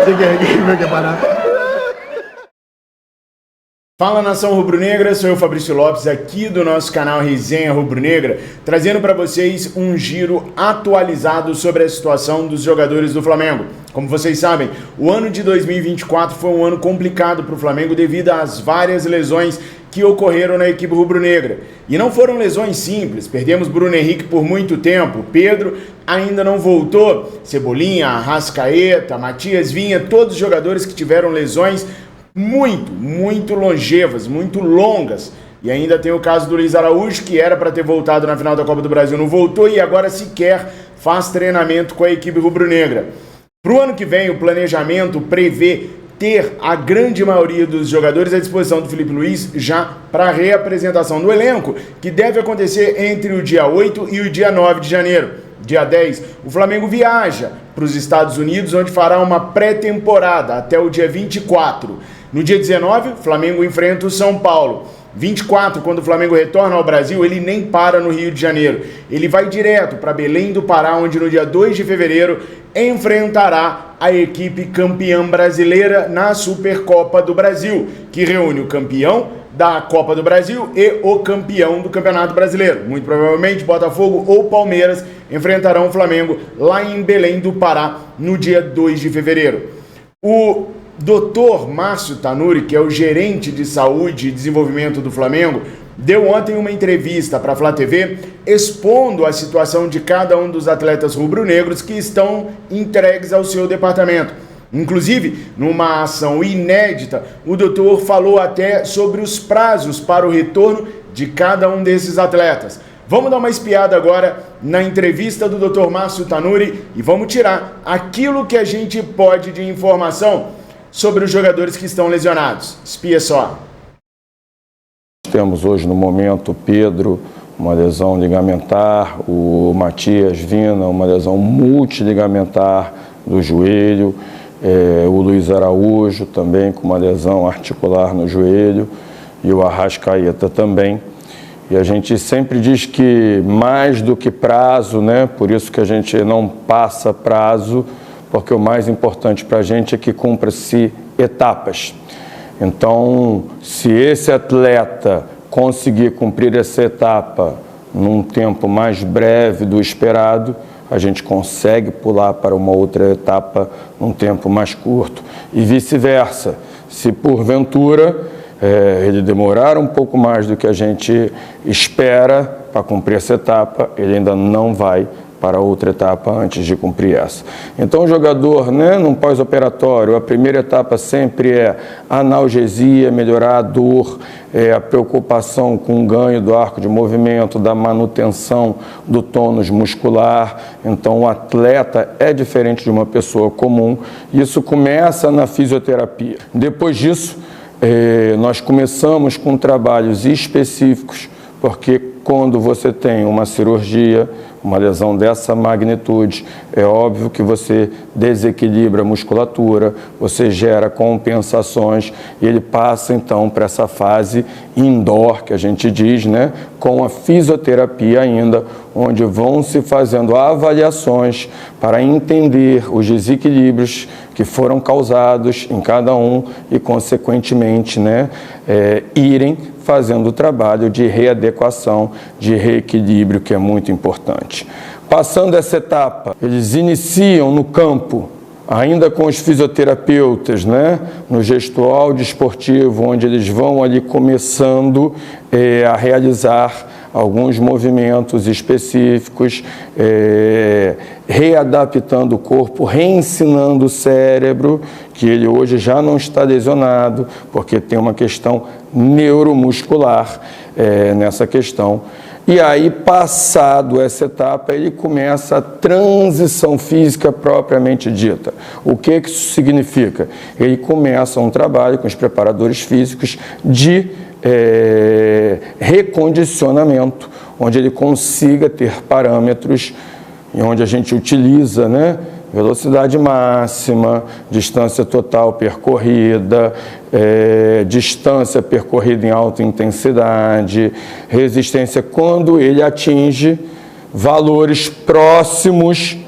que parar. Fala, nação rubro-negra, sou eu, Fabrício Lopes, aqui do nosso canal Resenha Rubro-Negra, trazendo para vocês um giro atualizado sobre a situação dos jogadores do Flamengo. Como vocês sabem, o ano de 2024 foi um ano complicado para o Flamengo devido às várias lesões que ocorreram na equipe rubro-negra. E não foram lesões simples, perdemos Bruno Henrique por muito tempo, Pedro ainda não voltou, Cebolinha, Arrascaeta, Matias Vinha, todos os jogadores que tiveram lesões muito longevas, muito longas. E ainda tem o caso do Luiz Araújo, que era para ter voltado na final da Copa do Brasil, não voltou e agora sequer faz treinamento com a equipe rubro-negra. Para o ano que vem, o planejamento prevê ter a grande maioria dos jogadores à disposição do Felipe Luiz já para a reapresentação do elenco, que deve acontecer entre o dia 8 e o dia 9 de janeiro. Dia 10, o Flamengo viaja para os Estados Unidos, onde fará uma pré-temporada até o dia 24. No dia 19, o Flamengo enfrenta o São Paulo. 24, quando o Flamengo retorna ao Brasil, ele nem para no Rio de Janeiro. Ele vai direto para Belém do Pará, onde no dia 2 de fevereiro enfrentará a equipe campeã brasileira na Supercopa do Brasil, que reúne o campeão da Copa do Brasil e o campeão do Campeonato Brasileiro. Muito provavelmente Botafogo ou Palmeiras enfrentarão o Flamengo lá em Belém do Pará no dia 2 de fevereiro. O Dr. Márcio Tanuri, que é o gerente de saúde e desenvolvimento do Flamengo, deu ontem uma entrevista para a Flá TV expondo a situação de cada um dos atletas rubro-negros que estão entregues ao seu departamento. Inclusive, numa ação inédita, o doutor falou até sobre os prazos para o retorno de cada um desses atletas. Vamos dar uma espiada agora na entrevista do Dr. Márcio Tanuri e vamos tirar aquilo que a gente pode de informação sobre os jogadores que estão lesionados. Espia só. Temos hoje no momento o Pedro, uma lesão ligamentar, o Matias Vinha, uma lesão multiligamentar do joelho, o Luiz Araújo também com uma lesão articular no joelho e o Arrascaeta também. E a gente sempre diz que mais do que prazo, né? Por isso que a gente não passa prazo, porque o mais importante para a gente é que cumpra-se etapas. Então, se esse atleta conseguir cumprir essa etapa num tempo mais breve do esperado, a gente consegue pular para uma outra etapa num tempo mais curto. E vice-versa. Se porventura ele demorar um pouco mais do que a gente espera para cumprir essa etapa, ele ainda não vai para outra etapa antes de cumprir essa. Então o jogador, né, num pós-operatório, a primeira etapa sempre é analgesia, melhorar a dor, a preocupação com o ganho do arco de movimento, da manutenção do tônus muscular. Então o atleta é diferente de uma pessoa comum. Isso começa na fisioterapia. Depois disso, nós começamos com trabalhos específicos, porque quando você tem uma cirurgia, uma lesão dessa magnitude, é óbvio que você desequilibra a musculatura, você gera compensações e ele passa então para essa fase indoor, que a gente diz, né, com a fisioterapia ainda, onde vão se fazendo avaliações para entender os desequilíbrios que foram causados em cada um e, consequentemente, né, irem fazendo o trabalho de readequação, de reequilíbrio, que é muito importante. Passando essa etapa, eles iniciam no campo, ainda com os fisioterapeutas, né, no gestual desportivo, onde eles vão ali começando a realizar alguns movimentos específicos, readaptando o corpo, reensinando o cérebro, que ele hoje já não está lesionado, porque tem uma questão neuromuscular nessa questão. E aí, passado essa etapa, ele começa a transição física propriamente dita. O que isso significa? Ele começa um trabalho com os preparadores físicos de recondicionamento, onde ele consiga ter parâmetros em onde a gente utiliza, né, velocidade máxima, distância total percorrida, distância percorrida em alta intensidade, resistência quando ele atinge valores próximos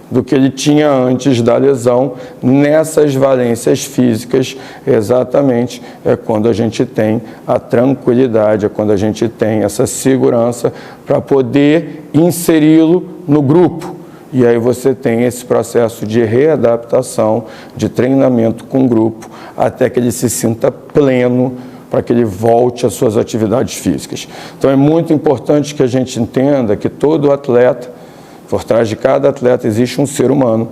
do que ele tinha antes da lesão. Nessas valências físicas, exatamente, é quando a gente tem a tranquilidade, é quando a gente tem essa segurança para poder inseri-lo no grupo. E aí você tem esse processo de readaptação, de treinamento com o grupo, até que ele se sinta pleno, para que ele volte às suas atividades físicas. Então é muito importante que a gente entenda que todo atleta, por trás de cada atleta existe um ser humano,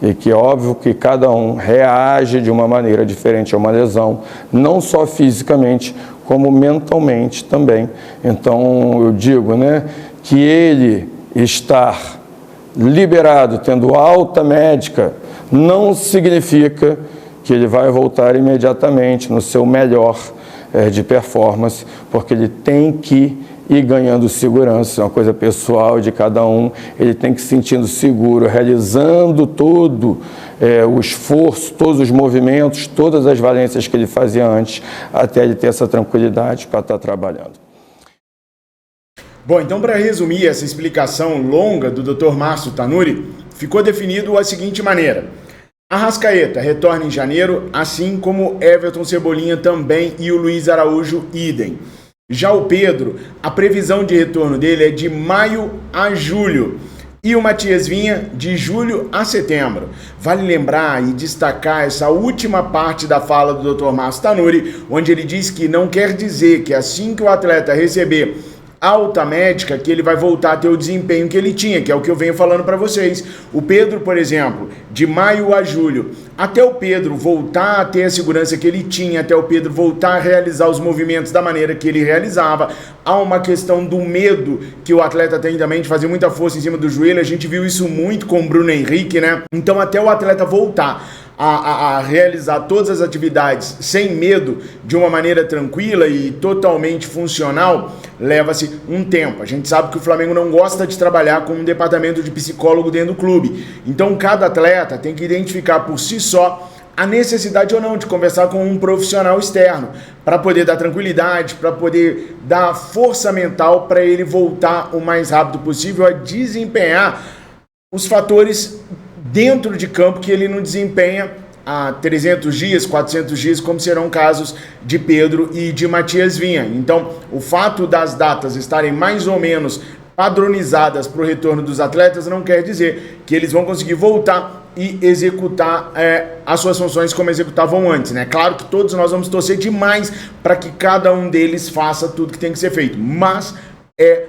e que é óbvio que cada um reage de uma maneira diferente a uma lesão, não só fisicamente, como mentalmente também. Então eu digo, que ele estar liberado, tendo alta médica, não significa que ele vai voltar imediatamente no seu melhor de performance, porque ele tem que ir ganhando segurança, é uma coisa pessoal de cada um, ele tem que se sentindo seguro, realizando todo o esforço, todos os movimentos, todas as valências que ele fazia antes, até ele ter essa tranquilidade para estar trabalhando. Bom, então para resumir essa explicação longa do Dr. Márcio Tanuri, ficou definido da seguinte maneira: Arrascaeta retorna em janeiro, assim como Everton Cebolinha também e o Luiz Araújo idem. Já o Pedro, a previsão de retorno dele é de maio a julho e o Matias Vinha de julho a setembro. Vale lembrar e destacar essa última parte da fala do Dr. Márcio Tanuri, onde ele diz que não quer dizer que assim que o atleta receber alta médica, que ele vai voltar a ter o desempenho que ele tinha, que é o que eu venho falando para vocês. O Pedro, por exemplo, de maio a julho, até o Pedro voltar a ter a segurança que ele tinha, até o Pedro voltar a realizar os movimentos da maneira que ele realizava, há uma questão do medo que o atleta tem também de fazer muita força em cima do joelho. A gente viu isso muito com o Bruno Henrique, Então até o atleta voltar a realizar todas as atividades sem medo, de uma maneira tranquila e totalmente funcional, leva-se um tempo. A gente sabe que o Flamengo não gosta de trabalhar com um departamento de psicólogo dentro do clube. Então cada atleta tem que identificar por si só a necessidade ou não de conversar com um profissional externo, para poder dar tranquilidade, para poder dar força mental para ele voltar o mais rápido possível a desempenhar os fatores dentro de campo que ele não desempenha há 300 dias, 400 dias, como serão casos de Pedro e de Matias Vinha. Então, o fato das datas estarem mais ou menos padronizadas para o retorno dos atletas não quer dizer que eles vão conseguir voltar e executar as suas funções como executavam antes, Claro que todos nós vamos torcer demais para que cada um deles faça tudo que tem que ser feito, mas é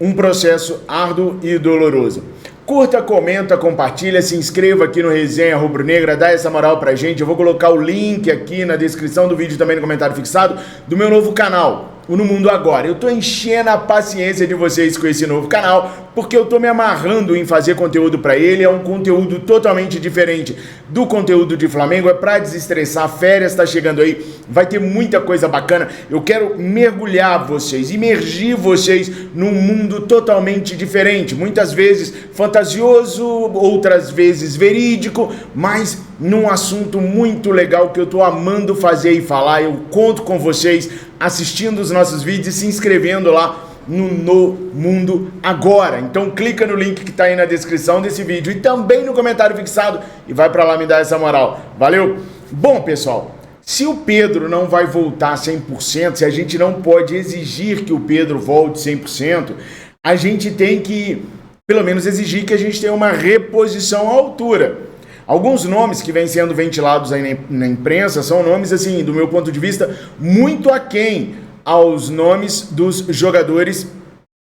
um processo árduo e doloroso. Curta, comenta, compartilha, se inscreva aqui no Resenha Rubro Negra, dá essa moral pra gente. Eu vou colocar o link aqui na descrição do vídeo, também no comentário fixado, do meu novo canal, o No Mundo Agora. Eu tô enchendo a paciência de vocês com esse novo canal, porque eu tô me amarrando em fazer conteúdo pra ele. É um conteúdo totalmente diferente do conteúdo de Flamengo, é pra desestressar. Férias tá chegando aí, vai ter muita coisa bacana. Eu quero mergulhar vocês, imergir vocês num mundo totalmente diferente, muitas vezes fantasioso, outras vezes verídico, mas num assunto muito legal que eu tô amando fazer e falar. Eu conto com vocês assistindo os nossos vídeos e se inscrevendo lá no Mundo Agora. Então clica no link que tá aí na descrição desse vídeo e também no comentário fixado e vai pra lá me dar essa moral. Valeu? Bom, pessoal, se o Pedro não vai voltar 100%, se a gente não pode exigir que o Pedro volte 100%, a gente tem que, pelo menos, exigir que a gente tenha uma reposição à altura. Alguns nomes que vêm sendo ventilados aí na imprensa são nomes, assim, do meu ponto de vista, muito aquém aos nomes dos jogadores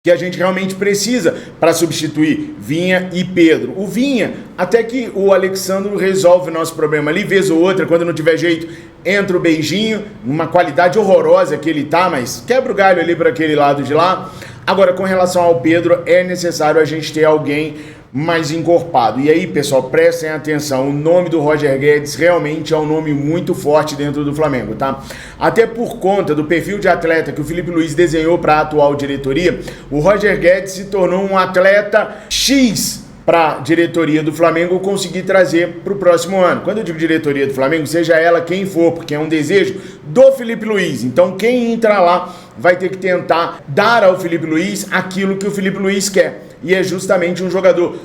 que a gente realmente precisa para substituir Vinha e Pedro. O Vinha, até que o Alexandro resolve o nosso problema ali, vez ou outra, quando não tiver jeito, entra o Beijinho, uma qualidade horrorosa que ele tá, mas quebra o galho ali para aquele lado de lá. Agora, com relação ao Pedro, é necessário a gente ter alguém mais encorpado. E aí, pessoal, prestem atenção, o nome do Roger Guedes realmente é um nome muito forte dentro do Flamengo, tá? Até por conta do perfil de atleta que o Felipe Luiz desenhou para a atual diretoria, o Roger Guedes se tornou um atleta X para a diretoria do Flamengo conseguir trazer para o próximo ano. Quando eu digo diretoria do Flamengo, seja ela quem for, porque é um desejo do Felipe Luiz. Então quem entrar lá vai ter que tentar dar ao Felipe Luiz aquilo que o Felipe Luiz quer. E é justamente um jogador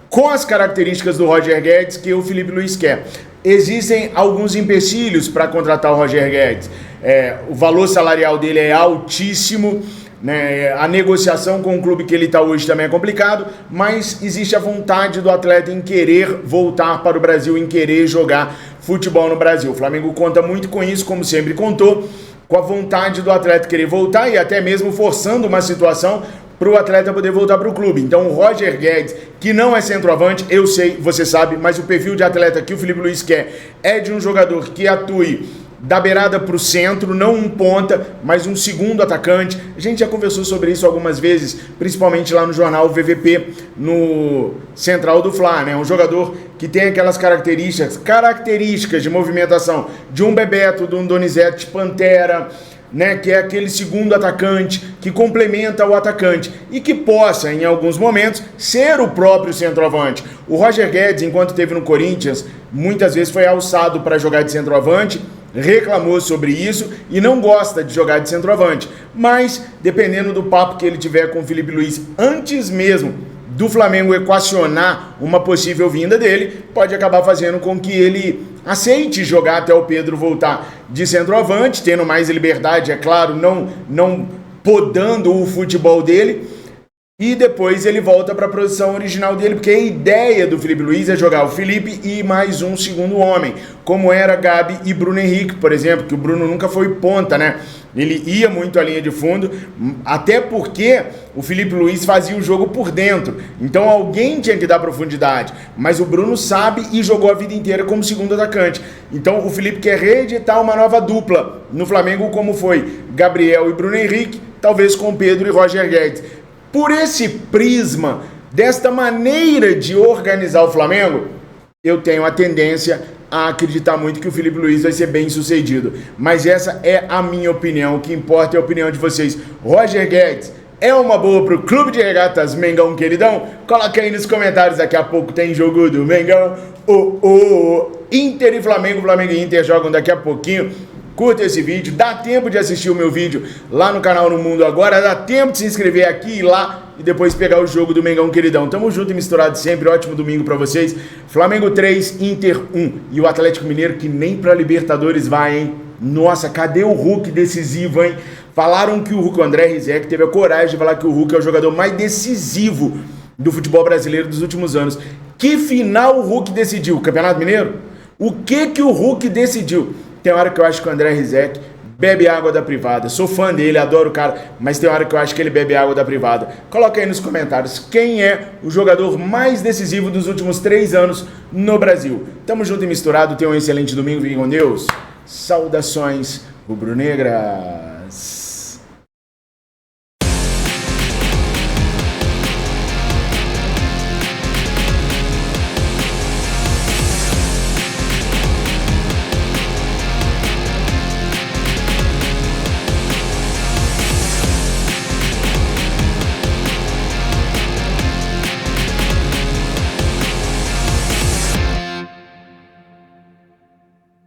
com as características do Roger Guedes que o Felipe Luiz quer. Existem alguns empecilhos para contratar o Roger Guedes. O valor salarial dele é altíssimo, né? A negociação com o clube que ele está hoje também é complicado, mas existe a vontade do atleta em querer voltar para o Brasil, em querer jogar futebol no Brasil. O Flamengo conta muito com isso, como sempre contou, com a vontade do atleta querer voltar e até mesmo forçando uma situação para o atleta poder voltar para o clube. Então o Roger Guedes, que não é centroavante, eu sei, você sabe, mas o perfil de atleta que o Felipe Luiz quer é de um jogador que atue da beirada para o centro, não um ponta, mas um segundo atacante. A gente já conversou sobre isso algumas vezes, principalmente lá no jornal VVP, no Central do Fla, né? Um jogador que tem aquelas características de movimentação de um Bebeto, de um Donizete Pantera, né, que é aquele segundo atacante que complementa o atacante e que possa, em alguns momentos, ser o próprio centroavante. O Roger Guedes, enquanto esteve no Corinthians, muitas vezes foi alçado para jogar de centroavante, reclamou sobre isso e não gosta de jogar de centroavante. Mas, dependendo do papo que ele tiver com o Felipe Luiz, antes mesmo do Flamengo equacionar uma possível vinda dele, pode acabar fazendo com que ele aceite jogar até o Pedro voltar de centroavante, tendo mais liberdade, é claro, não podando o futebol dele, e depois ele volta para a posição original dele, porque a ideia do Felipe Luiz é jogar o Felipe e mais um segundo homem, como era Gabi e Bruno Henrique, por exemplo, que o Bruno nunca foi ponta, né? Ele ia muito à linha de fundo, até porque o Felipe Luiz fazia o jogo por dentro, então alguém tinha que dar profundidade, mas o Bruno sabe e jogou a vida inteira como segundo atacante. Então o Felipe quer reeditar uma nova dupla no Flamengo, como foi Gabriel e Bruno Henrique, talvez com Pedro e Roger Guedes. Por esse prisma, desta maneira de organizar o Flamengo, eu tenho a tendência a acreditar muito que o Felipe Luiz vai ser bem sucedido. Mas essa é a minha opinião, o que importa é a opinião de vocês. Roger Guedes é uma boa pro Clube de Regatas Mengão Queridão? Coloca aí nos comentários, daqui a pouco tem jogo do Mengão. Inter e Flamengo, Flamengo e Inter jogam daqui a pouquinho. Curta esse vídeo, dá tempo de assistir o meu vídeo lá no canal No Mundo Agora, dá tempo de se inscrever aqui e lá e depois pegar o jogo do Mengão Queridão. Tamo junto e misturado sempre, ótimo domingo pra vocês. Flamengo 3, Inter 1 e o Atlético Mineiro que nem pra Libertadores vai, hein? Nossa, cadê o Hulk decisivo, hein? Falaram que o Hulk, o André Rizek, teve a coragem de falar que o Hulk é o jogador mais decisivo do futebol brasileiro dos últimos anos. Que final o Hulk decidiu? O Campeonato Mineiro? O que o Hulk decidiu? Tem hora que eu acho que o André Rizek bebe água da privada. Sou fã dele, adoro o cara, mas tem hora que eu acho que ele bebe água da privada. Coloca aí nos comentários quem é o jogador mais decisivo dos últimos 3 anos no Brasil. Tamo junto e misturado, tenha um excelente domingo, fiquem com Deus. Saudações rubro-negras.